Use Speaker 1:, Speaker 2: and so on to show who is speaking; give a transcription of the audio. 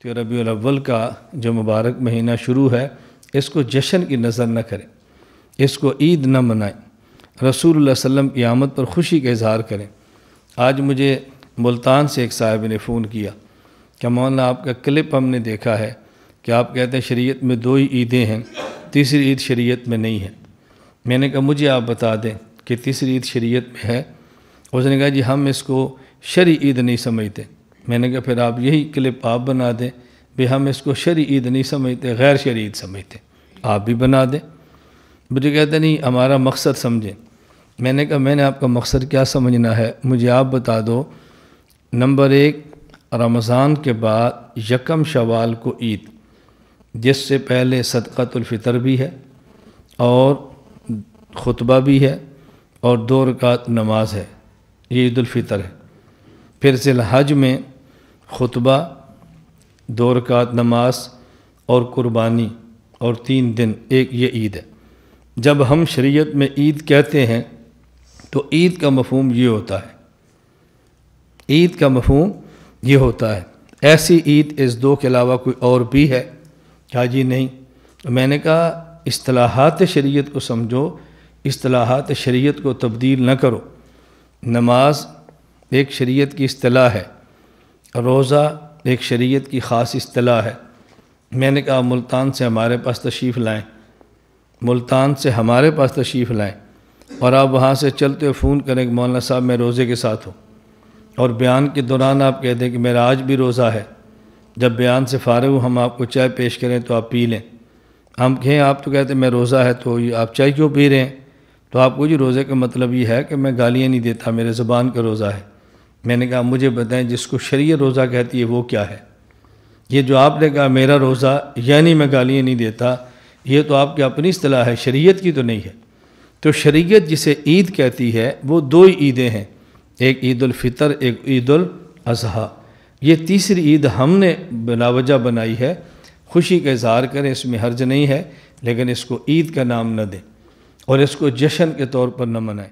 Speaker 1: تو ربیع الاول کا جو مبارک مہینہ شروع ہے اس کو جشن کی نظر نہ کریں، اس کو عید نہ منائیں، رسول اللہ صلی اللہ علیہ وسلم کی آمد پر خوشی کا اظہار کریں۔ آج مجھے ملتان سے ایک صاحب نے فون کیا کہ مولانا آپ کا کلپ ہم نے دیکھا ہے کہ آپ کہتے ہیں شریعت میں 2 ہی عیدیں ہیں، تیسری عید شریعت میں نہیں ہے۔ میں نے کہا مجھے آپ بتا دیں کہ تیسری عید شریعت میں ہے۔ اس نے کہا جی ہم اس کو شرعی عید نہیں سمجھتے۔ میں نے کہا پھر آپ یہی کلپ آپ بنا دیں، بھی ہم اس کو شرعی عید نہیں سمجھتے، غیر شرعی عید سمجھتے، آپ بھی بنا دیں۔ مجھے کہتے نہیں ہمارا مقصد سمجھیں۔ میں نے کہا میں نے آپ کا مقصد کیا سمجھنا ہے، مجھے آپ بتا دو۔ نمبر 1، رمضان کے بعد 1 شوال کو عید، جس سے پہلے صدقۃ الفطر بھی ہے اور خطبہ بھی ہے اور 2 رکعت نماز ہے، یہ عید الفطر ہے۔ پھر ذی الحج میں خطبہ، 2 رکعت نماز اور قربانی اور 3 دن، ایک یہ عید ہے۔ جب ہم شریعت میں عید کہتے ہیں تو عید کا مفہوم یہ ہوتا ہے، عید کا مفہوم یہ ہوتا ہے۔ ایسی عید اس 2 کے علاوہ کوئی اور بھی ہے؟ کہا جی نہیں۔ تو میں نے کہا اصطلاحات شریعت کو سمجھو، اصطلاحات شریعت کو تبدیل نہ کرو۔ نماز ایک شریعت کی اصطلاح ہے، روزہ ایک شریعت کی خاص اصطلاح ہے۔ میں نے کہا ملتان سے ہمارے پاس تشریف لائیں، ملتان سے ہمارے پاس تشریف لائیں اور آپ وہاں سے چلتے ہوئے فون کریں کہ مولانا صاحب میں روزے کے ساتھ ہوں، اور بیان کے دوران آپ کہہ دیں کہ میرا آج بھی روزہ ہے۔ جب بیان سے فارغ ہوں ہم آپ کو چائے پیش کریں تو آپ پی لیں۔ ہم کہیں آپ تو کہتے ہیں میں روزہ ہے تو آپ چائے کیوں پی رہے ہیں؟ تو آپ کو جی روزے کا مطلب یہ ہے کہ میں گالیاں نہیں دیتا، میرے زبان کا روزہ ہے۔ میں نے کہا مجھے بتائیں جس کو شریعت روزہ کہتی ہے وہ کیا ہے؟ یہ جو آپ نے کہا میرا روزہ یعنی میں گالیاں نہیں دیتا، یہ تو آپ کی اپنی اصطلاح ہے، شریعت کی تو نہیں ہے۔ تو شریعت جسے عید کہتی ہے وہ 2 ہی عیدیں ہیں، ایک عید الفطر، ایک عید الاضحیٰ۔ یہ تیسری عید ہم نے بلا وجہ بنائی ہے، خوشی کا اظہار کریں، اس میں حرج نہیں ہے، لیکن اس کو عید کا نام نہ دیں اور اس کو جشن کے طور پر نہ منائیں۔